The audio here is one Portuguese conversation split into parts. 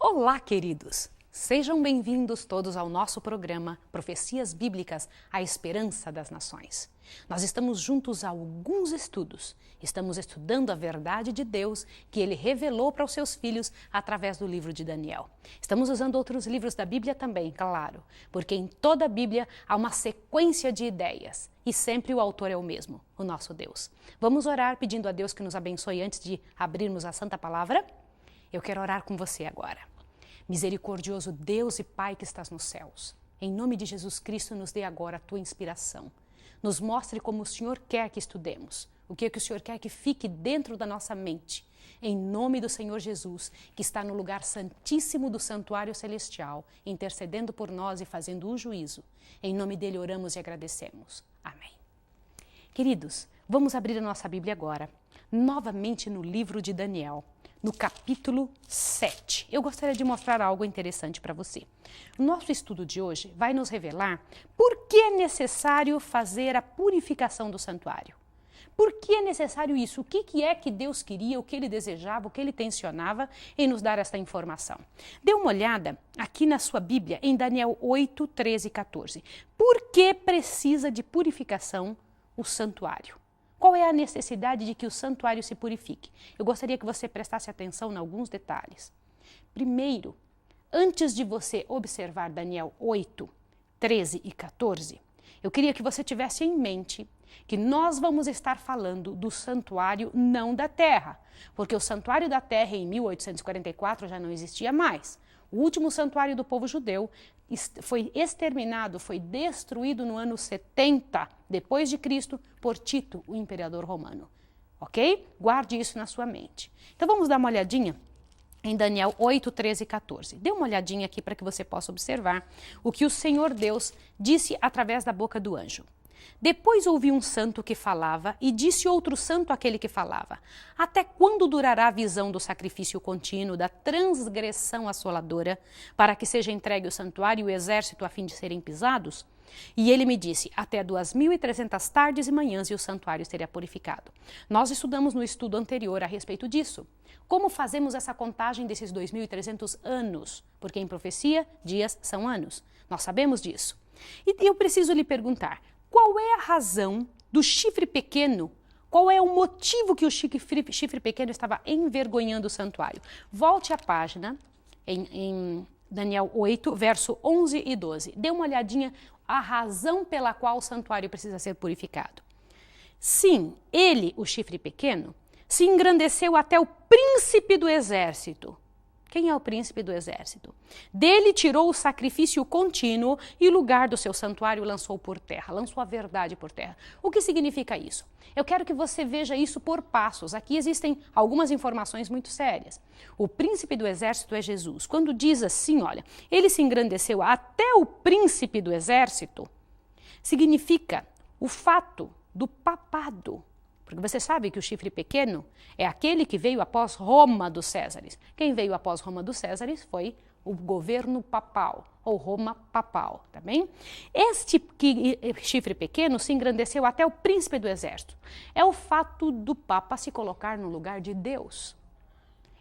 Olá, queridos! Sejam bem-vindos todos ao nosso programa Profecias Bíblicas, a Esperança das Nações. Nós estamos juntos há alguns estudos. Estamos estudando a verdade de Deus que Ele revelou para os seus filhos através do livro de Daniel. Estamos usando outros livros da Bíblia também, claro, porque em toda a Bíblia há uma sequência de ideias e sempre o autor é o mesmo, o nosso Deus. Vamos orar pedindo a Deus que nos abençoe antes de abrirmos a Santa Palavra? Eu quero orar com você agora. Misericordioso Deus e Pai que estás nos céus, em nome de Jesus Cristo, nos dê agora a tua inspiração. Nos mostre como o Senhor quer que estudemos, o que o Senhor quer que fique dentro da nossa mente. Em nome do Senhor Jesus, que está no lugar santíssimo do santuário celestial, intercedendo por nós e fazendo o juízo. Em nome dele oramos e agradecemos. Amém. Queridos, vamos abrir a nossa Bíblia agora, novamente no livro de Daniel. No capítulo 7. Eu gostaria de mostrar algo interessante para você. O nosso estudo de hoje vai nos revelar por que é necessário fazer a purificação do santuário. Por que é necessário isso? O que é que Deus queria, o que Ele desejava, o que Ele tensionava em nos dar esta informação? Dê uma olhada aqui na sua Bíblia, em Daniel 8, 13 e 14. Por que precisa de purificação o santuário? Qual é a necessidade de que o santuário se purifique? Eu gostaria que você prestasse atenção em alguns detalhes. Primeiro, antes de você observar Daniel 8, 13 e 14, eu queria que você tivesse em mente que nós vamos estar falando do santuário não da terra, porque o santuário da terra em 1844 já não existia mais. O último santuário do povo judeu foi exterminado, foi destruído no ano 70 depois de Cristo por Tito, o imperador romano. Ok? Guarde isso na sua mente. Então vamos dar uma olhadinha em Daniel 8, 13 e 14. Dê uma olhadinha aqui para que você possa observar o que o Senhor Deus disse através da boca do anjo. Depois ouvi um santo que falava e disse outro santo àquele que falava: até quando durará a visão do sacrifício contínuo, da transgressão assoladora, para que seja entregue o santuário e o exército a fim de serem pisados? E ele me disse: até 2.300 tardes e manhãs e o santuário seria purificado. Nós estudamos no estudo anterior a respeito disso. Como fazemos essa contagem desses 2.300 anos? Porque em profecia, dias são anos. Nós sabemos disso. E eu preciso lhe perguntar: qual é a razão do chifre pequeno? Qual é o motivo que o chifre pequeno estava envergonhando o santuário? Volte à página em Daniel 8, verso 11 e 12. Dê uma olhadinha a razão pela qual o santuário precisa ser purificado. Sim, ele, o chifre pequeno, se engrandeceu até o príncipe do exército. Quem é o príncipe do exército? Dele tirou o sacrifício contínuo e o lugar do seu santuário lançou por terra, lançou a verdade por terra. O que significa isso? Eu quero que você veja isso por passos. Aqui existem algumas informações muito sérias. O príncipe do exército é Jesus. Quando diz assim, olha, ele se engrandeceu até o príncipe do exército, significa o fato do papado. Porque você sabe que o chifre pequeno é aquele que veio após Roma dos Césares. Quem veio após Roma dos Césares foi o governo papal, ou Roma papal, tá bem? Este chifre pequeno se engrandeceu até o príncipe do exército. É o fato do Papa se colocar no lugar de Deus.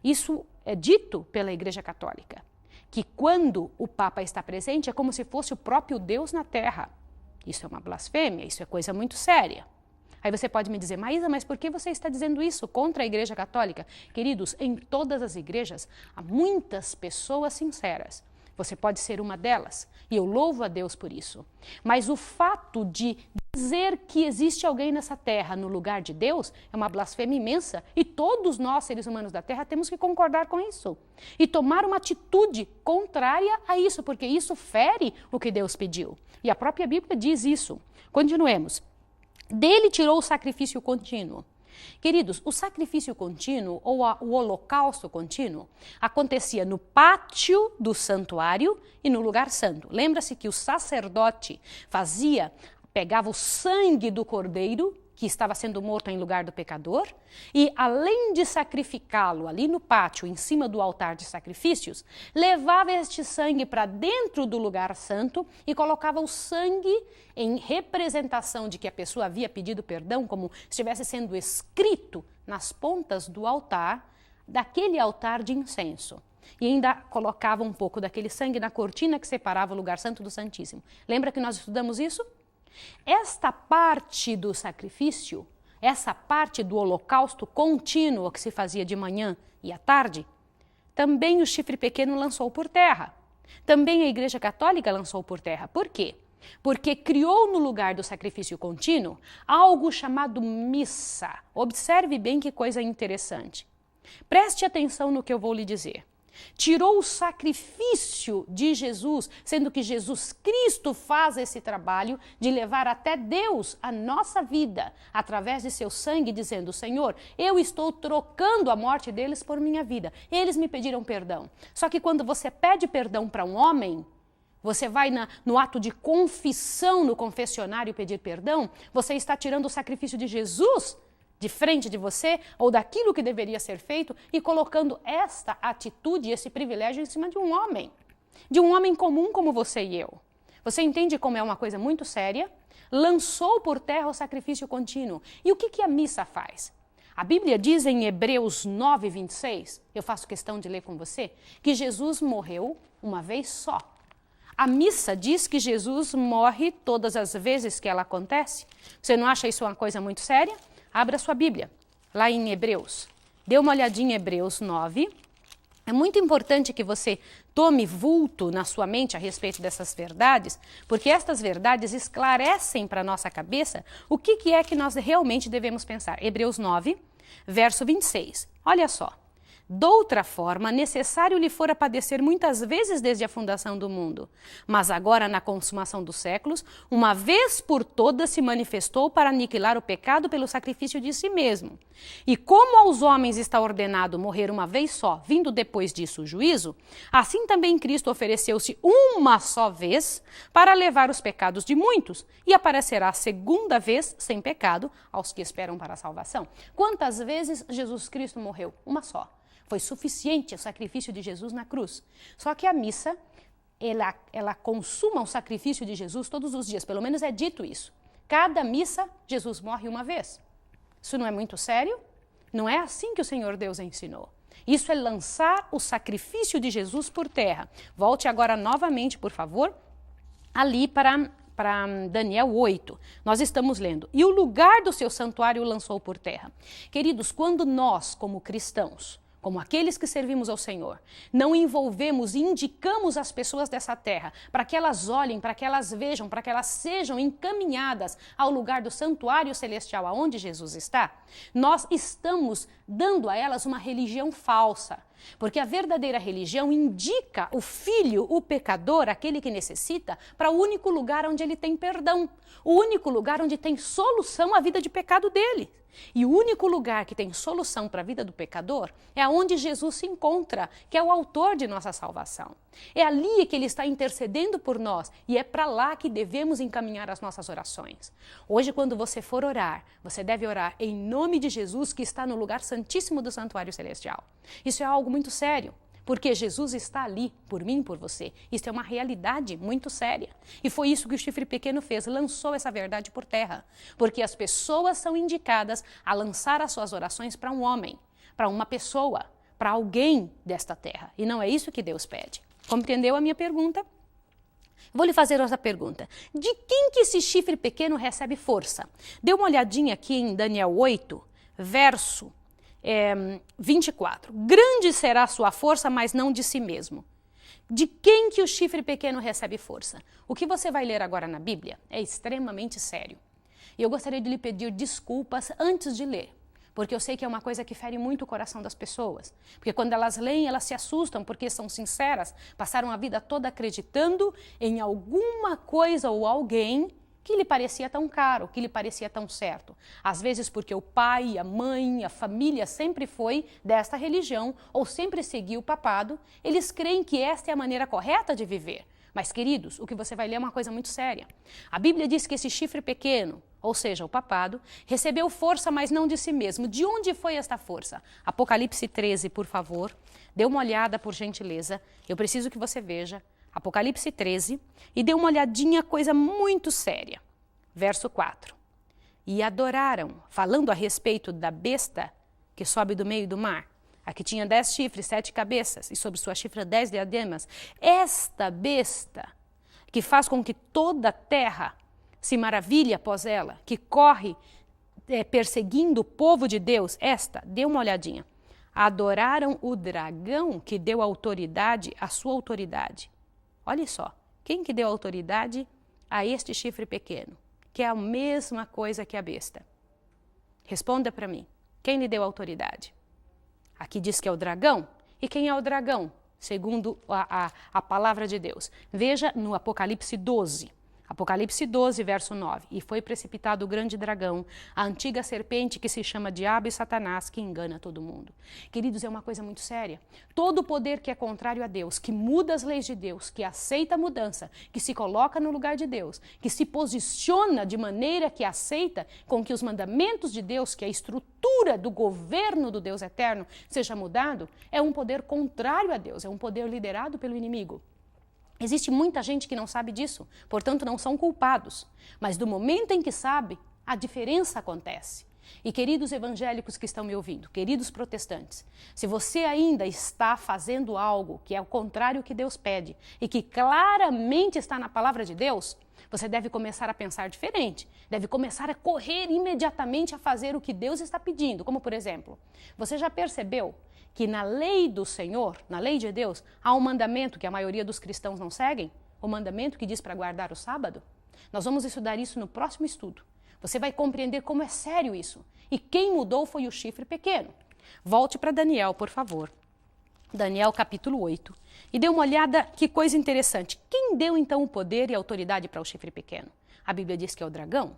Isso é dito pela Igreja Católica, que quando o Papa está presente é como se fosse o próprio Deus na Terra. Isso é uma blasfêmia, isso é coisa muito séria. Aí você pode me dizer: Maísa, mas por que você está dizendo isso contra a Igreja Católica? Queridos, em todas as igrejas há muitas pessoas sinceras. Você pode ser uma delas, e eu louvo a Deus por isso. Mas o fato de dizer que existe alguém nessa terra no lugar de Deus é uma blasfêmia imensa, e todos nós, seres humanos da terra, temos que concordar com isso. E tomar uma atitude contrária a isso, porque isso fere o que Deus pediu. E a própria Bíblia diz isso. Continuemos. Dele tirou o sacrifício contínuo. Queridos, o sacrifício contínuo ou o holocausto contínuo acontecia no pátio do santuário e no lugar santo. Lembra-se que o sacerdote pegava o sangue do cordeiro que estava sendo morto em lugar do pecador, e além de sacrificá-lo ali no pátio, em cima do altar de sacrifícios, levava este sangue para dentro do lugar santo e colocava o sangue em representação de que a pessoa havia pedido perdão, como estivesse sendo escrito nas pontas do altar, daquele altar de incenso. e ainda colocava um pouco daquele sangue na cortina que separava o lugar santo do santíssimo. Lembra que nós estudamos isso? Esta parte do sacrifício, essa parte do holocausto contínuo que se fazia de manhã e à tarde, também o chifre pequeno lançou por terra. Também a Igreja Católica lançou por terra. Por quê? Porque criou no lugar do sacrifício contínuo algo chamado missa. Observe bem que coisa interessante. Preste atenção no que eu vou lhe dizer. Tirou o sacrifício de Jesus, sendo que Jesus Cristo faz esse trabalho de levar até Deus a nossa vida, através de seu sangue, dizendo: Senhor, eu estou trocando a morte deles por minha vida. Eles me pediram perdão. Só que quando você pede perdão para um homem, você vai no ato de confissão no confessionário pedir perdão, você está tirando o sacrifício de Jesus de frente de você, ou daquilo que deveria ser feito, e colocando esta atitude, esse privilégio em cima de um homem comum como você e eu. Você entende como é uma coisa muito séria? Lançou por terra o sacrifício contínuo. E o que a missa faz? A Bíblia diz em Hebreus 9, 26, eu faço questão de ler com você, que Jesus morreu uma vez só. A missa diz que Jesus morre todas as vezes que ela acontece. Você não acha isso uma coisa muito séria? Abra sua Bíblia, lá em Hebreus. Dê uma olhadinha em Hebreus 9. É muito importante que você tome vulto na sua mente a respeito dessas verdades, porque estas verdades esclarecem para a nossa cabeça o que é que nós realmente devemos pensar. Hebreus 9, verso 26. Olha só. Doutra forma, necessário lhe fora padecer muitas vezes desde a fundação do mundo. Mas agora, na consumação dos séculos, uma vez por todas se manifestou para aniquilar o pecado pelo sacrifício de si mesmo. E como aos homens está ordenado morrer uma vez só, vindo depois disso o juízo, assim também Cristo ofereceu-se uma só vez para levar os pecados de muitos, e aparecerá a segunda vez sem pecado aos que esperam para a salvação. Quantas vezes Jesus Cristo morreu? Uma só. Foi suficiente o sacrifício de Jesus na cruz. Só que a missa, ela consuma o sacrifício de Jesus todos os dias, pelo menos é dito isso. Cada missa, Jesus morre uma vez. Isso não é muito sério? Não é assim que o Senhor Deus ensinou. Isso é lançar o sacrifício de Jesus por terra. Volte agora novamente, por favor, ali para Daniel 8, nós estamos lendo. E o lugar do seu santuário lançou por terra. Queridos, quando nós, como cristãos, como aqueles que servimos ao Senhor, não envolvemos e indicamos as pessoas dessa terra para que elas olhem, para que elas vejam, para que elas sejam encaminhadas ao lugar do santuário celestial aonde Jesus está, nós estamos dando a elas uma religião falsa. Porque a verdadeira religião indica o filho, o pecador, aquele que necessita, para o único lugar onde ele tem perdão, o único lugar onde tem solução à vida de pecado dele. E o único lugar que tem solução para a vida do pecador é onde Jesus se encontra, que é o autor de nossa salvação. É ali que ele está intercedendo por nós e é para lá que devemos encaminhar as nossas orações. Hoje, quando você for orar, você deve orar em nome de Jesus, que está no lugar santíssimo do santuário celestial. Isso é algo muito sério, porque Jesus está ali por mim e por você. Isso é uma realidade muito séria. E foi isso que o chifre pequeno fez, lançou essa verdade por terra. Porque as pessoas são indicadas a lançar as suas orações para um homem, para uma pessoa, para alguém desta terra. E não é isso que Deus pede. Compreendeu a minha pergunta? Vou lhe fazer outra pergunta. De quem que esse chifre pequeno recebe força? Dê uma olhadinha aqui em Daniel 8, verso 24. Grande será a sua força, mas não de si mesmo. De quem que o chifre pequeno recebe força? O que você vai ler agora na Bíblia é extremamente sério. E eu gostaria de lhe pedir desculpas antes de ler, porque eu sei que é uma coisa que fere muito o coração das pessoas. Porque quando elas leem, elas se assustam, porque são sinceras, passaram a vida toda acreditando em alguma coisa ou alguém que lhe parecia tão caro, que lhe parecia tão certo. Às vezes porque o pai, a mãe, a família sempre foi desta religião ou sempre seguiu o papado, eles creem que esta é a maneira correta de viver. Mas, queridos, o que você vai ler é uma coisa muito séria. A Bíblia diz que esse chifre pequeno, ou seja, o papado, recebeu força, mas não de si mesmo. De onde foi esta força? Apocalipse 13, por favor. Dê uma olhada, por gentileza. Eu preciso que você veja. Apocalipse 13, e dê uma olhadinha, coisa muito séria. Verso 4. E adoraram, falando a respeito da besta que sobe do meio do mar, a que tinha 10 chifres, 7 cabeças, e sobre sua chifra 10 diademas, esta besta, que faz com que toda a terra se maravilhe após ela, que corre perseguindo o povo de Deus, esta, dê uma olhadinha, adoraram o dragão que deu autoridade à sua autoridade. Olha só, quem que deu autoridade a este chifre pequeno, que é a mesma coisa que a besta? Responda para mim, quem lhe deu autoridade? Aqui diz que é o dragão. E quem é o dragão? Segundo a palavra de Deus. Veja no Apocalipse 12. Apocalipse 12, verso 9. E foi precipitado o grande dragão, a antiga serpente que se chama Diabo e Satanás, que engana todo mundo. Queridos, é uma coisa muito séria. Todo poder que é contrário a Deus, que muda as leis de Deus, que aceita a mudança, que se coloca no lugar de Deus, que se posiciona de maneira que aceita com que os mandamentos de Deus, que é a estrutura do governo do Deus eterno, seja mudado, é um poder contrário a Deus, é um poder liderado pelo inimigo. Existe muita gente que não sabe disso, portanto não são culpados. Mas do momento em que sabe, a diferença acontece. E queridos evangélicos que estão me ouvindo, queridos protestantes, se você ainda está fazendo algo que é o contrário que Deus pede e que claramente está na palavra de Deus, você deve começar a pensar diferente, deve começar a correr imediatamente a fazer o que Deus está pedindo. Como por exemplo, você já percebeu que na lei do Senhor, na lei de Deus, há um mandamento que a maioria dos cristãos não seguem? O mandamento que diz para guardar o sábado? Nós vamos estudar isso no próximo estudo. Você vai compreender como é sério isso. E quem mudou foi o chifre pequeno. Volte para Daniel, por favor. Daniel capítulo 8. E dê uma olhada, que coisa interessante. Quem deu então o poder e a autoridade para o chifre pequeno? A Bíblia diz que é o dragão.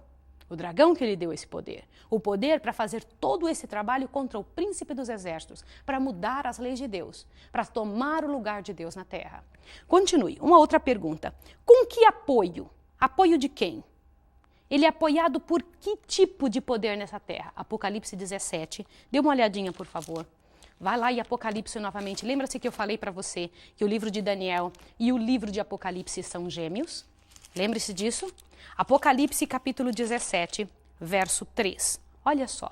O dragão que lhe deu esse poder. O poder para fazer todo esse trabalho contra o príncipe dos exércitos, para mudar as leis de Deus, para tomar o lugar de Deus na terra. Continue. Uma outra pergunta. Com que apoio? Apoio de quem? Ele é apoiado por que tipo de poder nessa terra? Apocalipse 17. Dê uma olhadinha, por favor. Vai lá em Apocalipse novamente. Lembra-se que eu falei para você que o livro de Daniel e o livro de Apocalipse são gêmeos? Lembre-se disso? Apocalipse capítulo 17, verso 3. Olha só.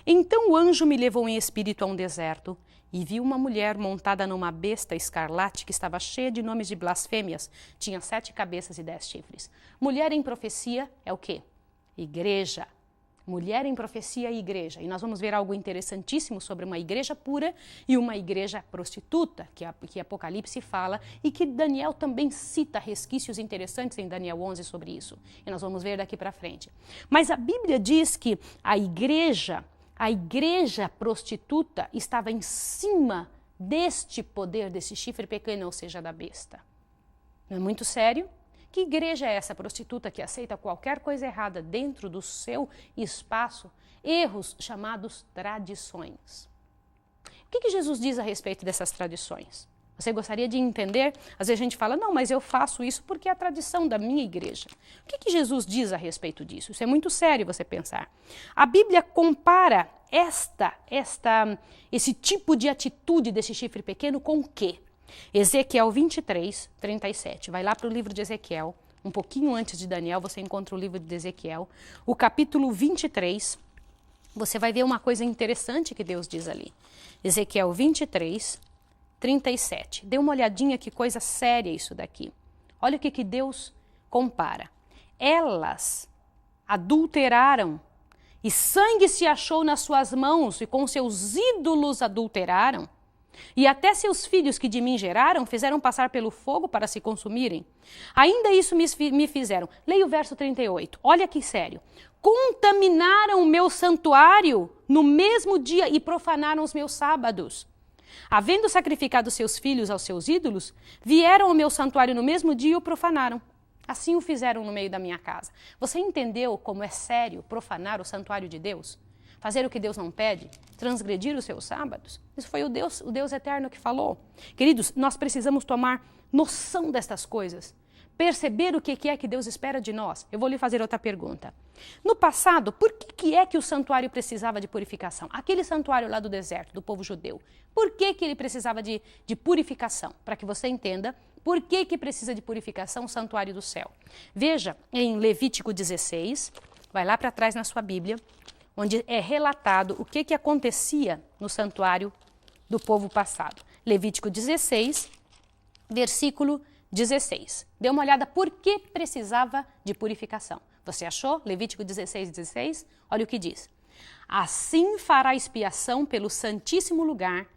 Então o anjo me levou em espírito a um deserto e vi uma mulher montada numa besta escarlate que estava cheia de nomes de blasfêmias. Tinha 7 cabeças e 10 chifres. Mulher em profecia é o quê? Igreja. Mulher em profecia e igreja. E nós vamos ver algo interessantíssimo sobre uma igreja pura e uma igreja prostituta, que Apocalipse fala, e que Daniel também cita resquícios interessantes em Daniel 11 sobre isso. E nós vamos ver daqui para frente. Mas a Bíblia diz que a igreja prostituta estava em cima deste poder, desse chifre pequeno, ou seja, da besta. Não é muito sério? Que igreja é essa prostituta que aceita qualquer coisa errada dentro do seu espaço? Erros chamados tradições. O que Jesus diz a respeito dessas tradições? Você gostaria de entender? Às vezes a gente fala, não, mas eu faço isso porque é a tradição da minha igreja. O que Jesus diz a respeito disso? Isso é muito sério você pensar. A Bíblia compara esse tipo de atitude desse chifre pequeno com o quê? Ezequiel 23, 37. Vai lá para o livro de Ezequiel, um pouquinho antes de Daniel, você encontra o livro de Ezequiel. O capítulo 23, você vai ver uma coisa interessante que Deus diz ali. Ezequiel 23, 37. Dê uma olhadinha, que coisa séria isso daqui. Olha o que Deus compara. Elas adulteraram, e sangue se achou nas suas mãos, e com seus ídolos adulteraram. E até seus filhos que de mim geraram fizeram passar pelo fogo para se consumirem. Ainda isso me fizeram. Leia o verso 38. Olha que sério. Contaminaram o meu santuário no mesmo dia e profanaram os meus sábados. Havendo sacrificado seus filhos aos seus ídolos, vieram ao meu santuário no mesmo dia e o profanaram. Assim o fizeram no meio da minha casa. Você entendeu como é sério profanar o santuário de Deus? Fazer o que Deus não pede, transgredir os seus sábados. Isso foi o Deus eterno que falou. Queridos, nós precisamos tomar noção destas coisas, perceber o que é que Deus espera de nós. Eu vou lhe fazer outra pergunta. No passado, por que é que o santuário precisava de purificação? Aquele santuário lá do deserto, do povo judeu, por que ele precisava de purificação? Para que você entenda por que precisa de purificação o santuário do céu. Veja em Levítico 16, vai lá para trás na sua Bíblia, onde é relatado o que acontecia no santuário do povo passado. Levítico 16, versículo 16. Dê uma olhada por que precisava de purificação. Você achou? Levítico 16, 16? Olha o que diz. Assim fará expiação pelo santíssimo lugar,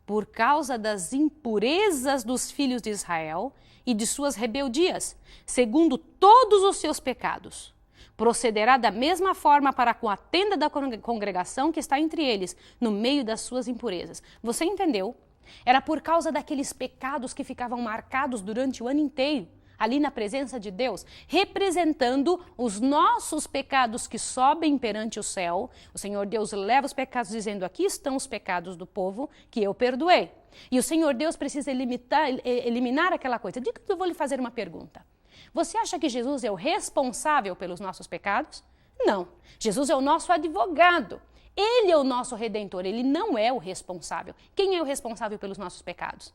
por causa das impurezas dos filhos de Israel e de suas rebeldias, segundo todos os seus pecados. Procederá da mesma forma para com a tenda da congregação que está entre eles, no meio das suas impurezas. Você entendeu? Era por causa daqueles pecados que ficavam marcados durante o ano inteiro, ali na presença de Deus, representando os nossos pecados que sobem perante o céu. O Senhor Deus leva os pecados dizendo, aqui estão os pecados do povo que eu perdoei. E o Senhor Deus precisa eliminar aquela coisa. Diga que eu vou lhe fazer uma pergunta. Você acha que Jesus é o responsável pelos nossos pecados? Não. Jesus é o nosso advogado. Ele é o nosso redentor. Ele não é o responsável. Quem é o responsável pelos nossos pecados?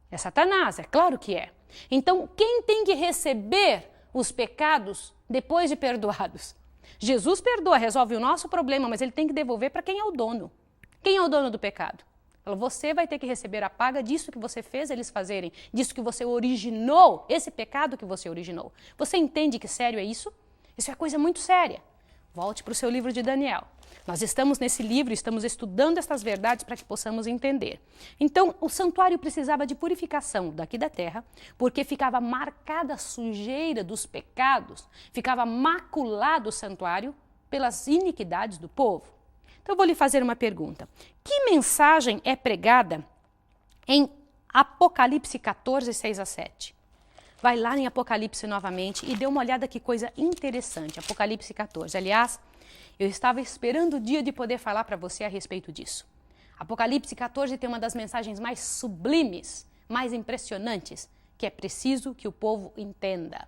É Satanás, é claro que é. Então, quem tem que receber os pecados depois de perdoados? Jesus perdoa, resolve o nosso problema, mas ele tem que devolver para quem é o dono. Quem é o dono do pecado? Você vai ter que receber a paga disso que você fez eles fazerem, disso que você originou, esse pecado que você originou. Você entende que sério é isso? Isso é coisa muito séria. Volte para o seu livro de Daniel. Nós estamos nesse livro, estamos estudando estas verdades para que possamos entender. Então, o santuário precisava de purificação daqui da terra, porque ficava marcada a sujeira dos pecados, ficava maculado o santuário pelas iniquidades do povo. Então, eu vou lhe fazer uma pergunta. Que mensagem é pregada em Apocalipse 14, 6 a 7? Vai lá em Apocalipse novamente e dê uma olhada que coisa interessante. Apocalipse 14. Aliás, eu estava esperando o dia de poder falar para você a respeito disso. Apocalipse 14 tem uma das mensagens mais sublimes, mais impressionantes, que é preciso que o povo entenda.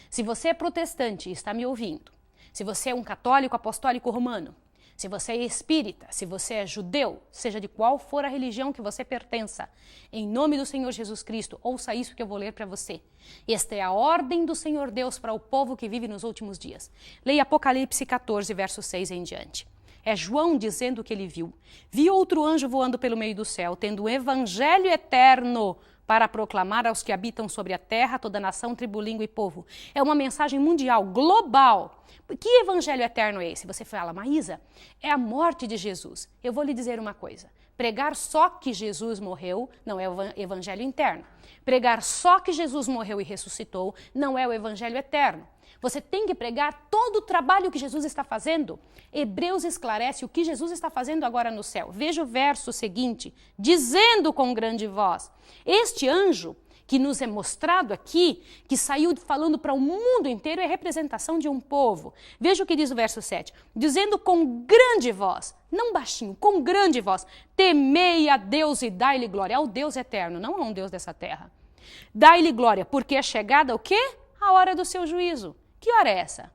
Se você é protestante e está me ouvindo, se você é um católico apostólico romano, se você é espírita, se você é judeu, seja de qual for a religião que você pertença, em nome do Senhor Jesus Cristo, ouça isso que eu vou ler para você. Esta é a ordem do Senhor Deus para o povo que vive nos últimos dias. Leia Apocalipse 14, verso 6 em diante. É João dizendo o que ele viu. Vi outro anjo voando pelo meio do céu, tendo um evangelho eterno para proclamar aos que habitam sobre a terra, toda nação, tribo, língua e povo. É uma mensagem mundial, global. Que evangelho eterno é esse? Você fala, Maísa, é a morte de Jesus. Eu vou lhe dizer uma coisa. Pregar só que Jesus morreu não é o evangelho interno. Pregar só que Jesus morreu e ressuscitou não é o evangelho eterno. Você tem que pregar todo o trabalho que Jesus está fazendo. Hebreus esclarece o que Jesus está fazendo agora no céu. Veja o verso seguinte, dizendo com grande voz, este anjo que nos é mostrado aqui, que saiu falando para o mundo inteiro, é representação de um povo. Veja o que diz o verso 7, dizendo com grande voz, não baixinho, com grande voz, temei a Deus e dai-lhe glória, ao Deus eterno, não a um Deus dessa terra. Dai-lhe glória, porque é chegada o quê? A hora do seu juízo. Que hora é essa?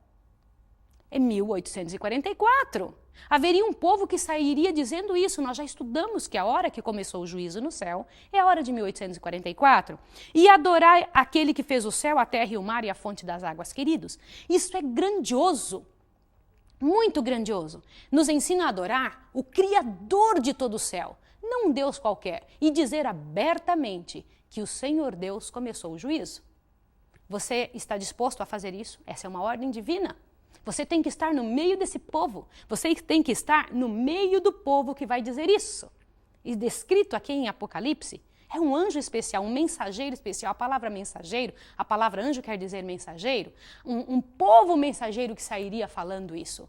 É 1844. Haveria um povo que sairia dizendo isso. Nós já estudamos que a hora que começou o juízo no céu é a hora de 1844. E adorar aquele que fez o céu, a terra e o mar e a fonte das águas, queridos. Isso é grandioso, muito grandioso. Nos ensina a adorar o Criador de todo o céu, não um Deus qualquer, e dizer abertamente que o Senhor Deus começou o juízo. Você está disposto a fazer isso? Essa é uma ordem divina. Você tem que estar no meio desse povo. Você tem que estar no meio do povo que vai dizer isso. E descrito aqui em Apocalipse, é um anjo especial, um mensageiro especial. A palavra mensageiro, a palavra anjo quer dizer mensageiro. Um povo mensageiro que sairia falando isso.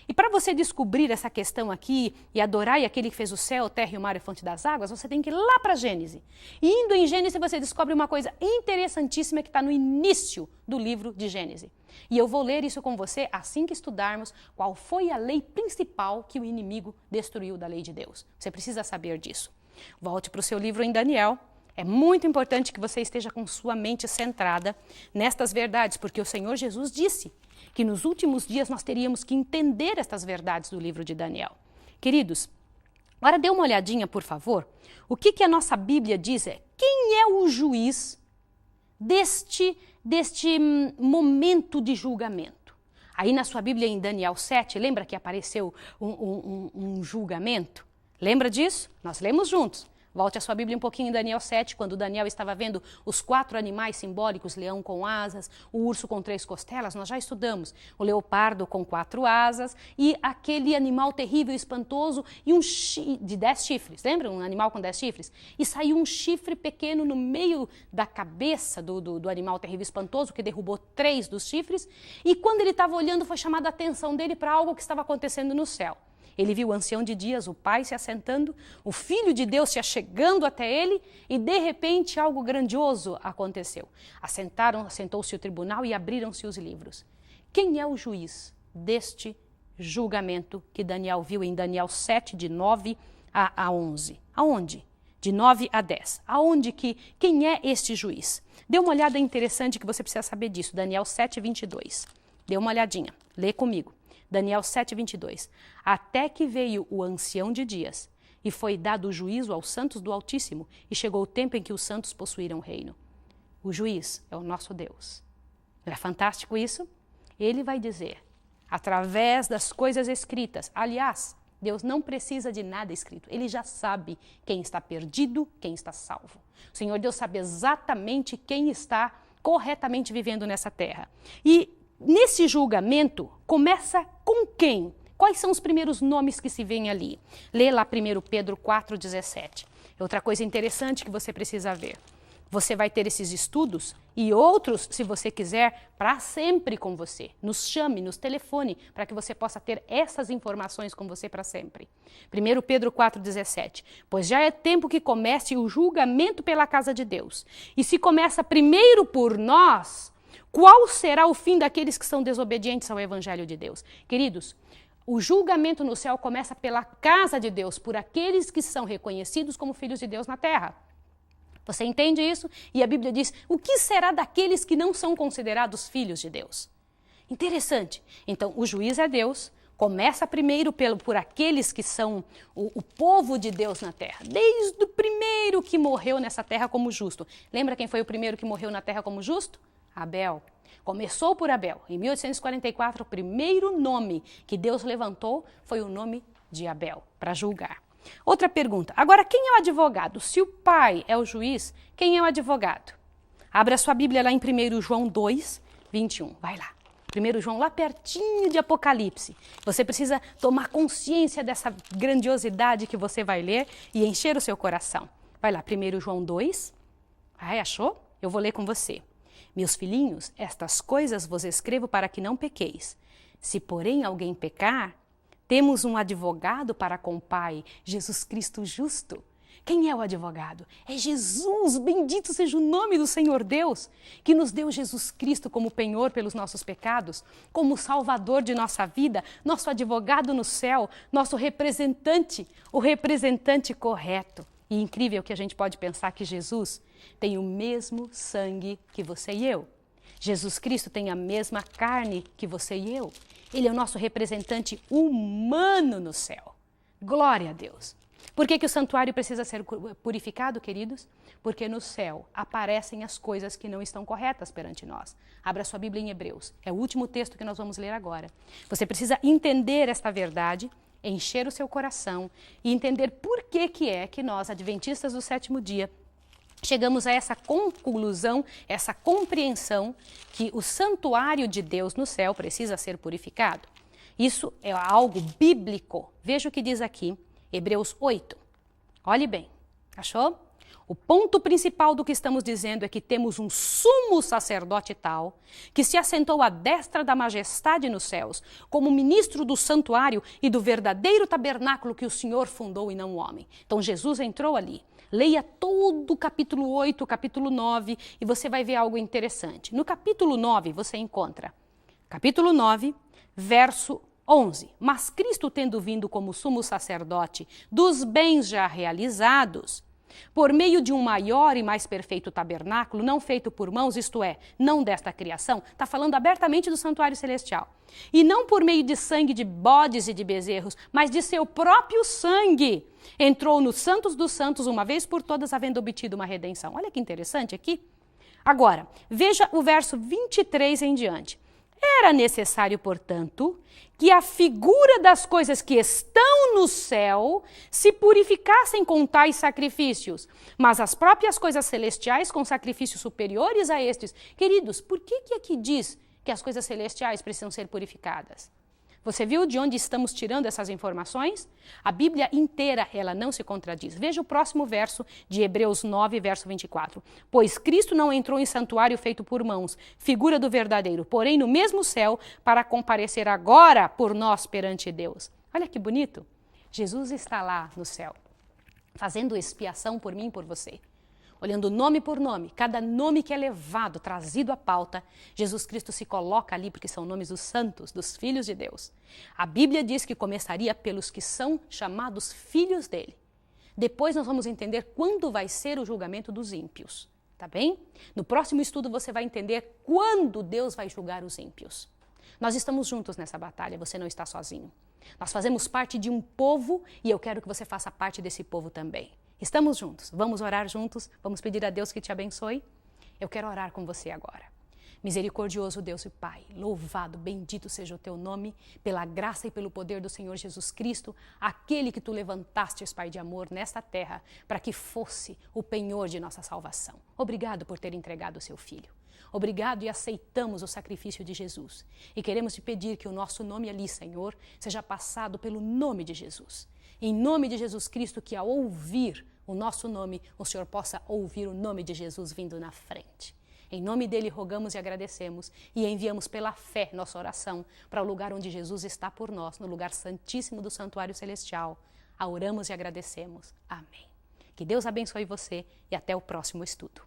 E para você descobrir essa questão aqui e adorar aquele que fez o céu, a terra e o mar e a fonte das águas, você tem que ir lá para Gênesis. E indo em Gênesis você descobre uma coisa interessantíssima que está no início do livro de Gênesis. E eu vou ler isso com você assim que estudarmos qual foi a lei principal que o inimigo destruiu da lei de Deus. Você precisa saber disso. Volte para o seu livro em Daniel. É muito importante que você esteja com sua mente centrada nestas verdades, porque o Senhor Jesus disse que nos últimos dias nós teríamos que entender estas verdades do livro de Daniel. Queridos, agora dê uma olhadinha, por favor. O que a nossa Bíblia diz é, quem é o juiz deste momento de julgamento? Aí na sua Bíblia em Daniel 7, lembra que apareceu um julgamento? Lembra disso? Nós lemos juntos. Volte a sua Bíblia um pouquinho em Daniel 7, quando Daniel estava vendo os 4 animais simbólicos, leão com asas, o urso com 3 costelas, nós já estudamos. O leopardo com 4 asas e aquele animal terrível, espantoso e de 10 chifres. Lembra? Um animal com 10 chifres? E saiu um chifre pequeno no meio da cabeça do animal terrível, espantoso, que derrubou 3 dos chifres. E quando ele estava olhando, foi chamada a atenção dele para algo que estava acontecendo no céu. Ele viu o ancião de dias, o pai se assentando, o filho de Deus se achegando até ele e de repente algo grandioso aconteceu. Assentou-se o tribunal e abriram-se os livros. Quem é o juiz deste julgamento que Daniel viu em Daniel 7, de 9 a 11? Aonde? De 9 a 10. Quem é este juiz? Dê uma olhada interessante que você precisa saber disso. Daniel 7, 22. Dê uma olhadinha. Lê comigo. Daniel 7, 22. Até que veio o ancião de dias, e foi dado o juízo aos santos do Altíssimo, e chegou o tempo em que os santos possuíram o reino. O juiz é o nosso Deus. Não é fantástico isso? Ele vai dizer, através das coisas escritas, aliás, Deus não precisa de nada escrito, ele já sabe quem está perdido, quem está salvo. O Senhor Deus sabe exatamente quem está corretamente vivendo nessa terra. E nesse julgamento, começa com quem? Quais são os primeiros nomes que se veem ali? Lê lá 1 Pedro 4,17. Outra coisa interessante que você precisa ver. Você vai ter esses estudos e outros, se você quiser, para sempre com você. Nos chame, nos telefone, para que você possa ter essas informações com você para sempre. 1 Pedro 4,17. Pois já é tempo que comece o julgamento pela casa de Deus. E se começa primeiro por nós, qual será o fim daqueles que são desobedientes ao Evangelho de Deus? Queridos, o julgamento no céu começa pela casa de Deus, por aqueles que são reconhecidos como filhos de Deus na terra. Você entende isso? E a Bíblia diz, o que será daqueles que não são considerados filhos de Deus? Interessante. Então, o juiz é Deus, começa primeiro por aqueles que são o povo de Deus na terra, desde o primeiro que morreu nessa terra como justo. Lembra quem foi o primeiro que morreu na terra como justo? Abel. Começou por Abel. Em 1844, o primeiro nome que Deus levantou foi o nome de Abel, para julgar. Outra pergunta. Agora, quem é o advogado? Se o pai é o juiz, quem é o advogado? Abra sua Bíblia lá em 1 João 2, 21. Vai lá. 1 João, lá pertinho de Apocalipse. Você precisa tomar consciência dessa grandiosidade que você vai ler e encher o seu coração. Vai lá, 1 João 2. Ai, achou? Eu vou ler com você. Meus filhinhos, estas coisas vos escrevo para que não pequeis. Se, porém, alguém pecar, temos um advogado para com o Pai, Jesus Cristo justo. Quem é o advogado? É Jesus, bendito seja o nome do Senhor Deus, que nos deu Jesus Cristo como penhor pelos nossos pecados, como salvador de nossa vida, nosso advogado no céu, nosso representante, o representante correto. E incrível que a gente pode pensar que Jesus tem o mesmo sangue que você e eu. Jesus Cristo tem a mesma carne que você e eu. Ele é o nosso representante humano no céu. Glória a Deus. Por que o santuário precisa ser purificado, queridos? Porque no céu aparecem as coisas que não estão corretas perante nós. Abra sua Bíblia em Hebreus. É o último texto que nós vamos ler agora. Você precisa entender esta verdade, encher o seu coração e entender por que é que nós, adventistas do sétimo dia, chegamos a essa conclusão, essa compreensão que o santuário de Deus no céu precisa ser purificado. Isso é algo bíblico. Veja o que diz aqui, Hebreus 8. Olhe bem, achou? O ponto principal do que estamos dizendo é que temos um sumo sacerdote tal, que se assentou à destra da majestade nos céus, como ministro do santuário e do verdadeiro tabernáculo que o Senhor fundou e não o homem. Então Jesus entrou ali. Leia todo o capítulo 8, o capítulo 9 e você vai ver algo interessante. No capítulo 9 você encontra, capítulo 9, verso 11. Mas Cristo, tendo vindo como sumo sacerdote dos bens já realizados, por meio de um maior e mais perfeito tabernáculo, não feito por mãos, isto é, não desta criação, está falando abertamente do santuário celestial, e não por meio de sangue de bodes e de bezerros, mas de seu próprio sangue, entrou nos santos dos santos uma vez por todas, havendo obtido uma redenção. Olha que interessante aqui. Agora, veja o verso 23 em diante. Era necessário, portanto, que a figura das coisas que estão no céu se purificassem com tais sacrifícios, mas as próprias coisas celestiais com sacrifícios superiores a estes. Queridos, por que aqui diz que as coisas celestiais precisam ser purificadas? Você viu de onde estamos tirando essas informações? A Bíblia inteira, ela não se contradiz. Veja o próximo verso de Hebreus 9, verso 24. Pois Cristo não entrou em santuário feito por mãos, figura do verdadeiro, porém no mesmo céu, para comparecer agora por nós perante Deus. Olha que bonito. Jesus está lá no céu, fazendo expiação por mim e por você. Olhando nome por nome, cada nome que é levado, trazido à pauta, Jesus Cristo se coloca ali porque são nomes dos santos, dos filhos de Deus. A Bíblia diz que começaria pelos que são chamados filhos dele. Depois nós vamos entender quando vai ser o julgamento dos ímpios, tá bem? No próximo estudo você vai entender quando Deus vai julgar os ímpios. Nós estamos juntos nessa batalha, você não está sozinho. Nós fazemos parte de um povo e eu quero que você faça parte desse povo também. Estamos juntos, vamos orar juntos, vamos pedir a Deus que te abençoe. Eu quero orar com você agora. Misericordioso Deus e Pai, louvado, bendito seja o teu nome, pela graça e pelo poder do Senhor Jesus Cristo, aquele que tu levantastes, Pai de amor, nesta terra, para que fosse o penhor de nossa salvação. Obrigado por ter entregado o seu Filho. Obrigado e aceitamos o sacrifício de Jesus. E queremos te pedir que o nosso nome ali, Senhor, seja passado pelo nome de Jesus. Em nome de Jesus Cristo, que ao ouvir o nosso nome, o Senhor possa ouvir o nome de Jesus vindo na frente. Em nome dele rogamos e agradecemos e enviamos pela fé nossa oração para o lugar onde Jesus está por nós, no lugar santíssimo do santuário celestial. A oramos e agradecemos. Amém. Que Deus abençoe você e até o próximo estudo.